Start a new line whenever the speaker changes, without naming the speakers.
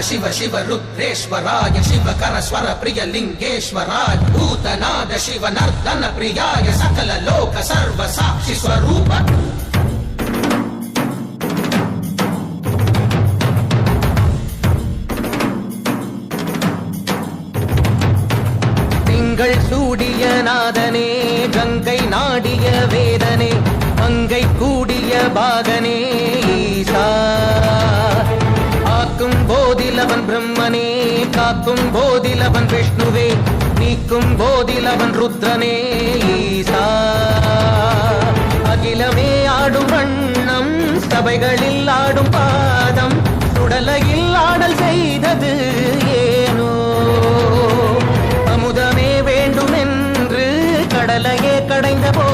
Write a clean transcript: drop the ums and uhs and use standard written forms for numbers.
शिव शिव रुद्रेश्वराय शिवकर स्वर प्रिय लिंगेश्वराय भूतनाद शिव नर्दन प्रियाय सकल लोक सर्व साक्षि स्वरूप சூடிய நாதனே கங்கை நாடிய வேதனே அங்கை கூடிய பாகனே ஈசா ஆக்கும் போதிலவன் பிரம்மனே காக்கும் போதிலவன் விஷ்ணுவே நீக்கும் போதிலவன் ருத்ரனே ஈசா அகிலமே ஆடும் வண்ணம் சபைகளில் ஆடும் பாதம் சுடலையில் ஆடல் செய்தது ஏனோ அமுதமே வேண்டுமென்று கடலையே கடைந்த போ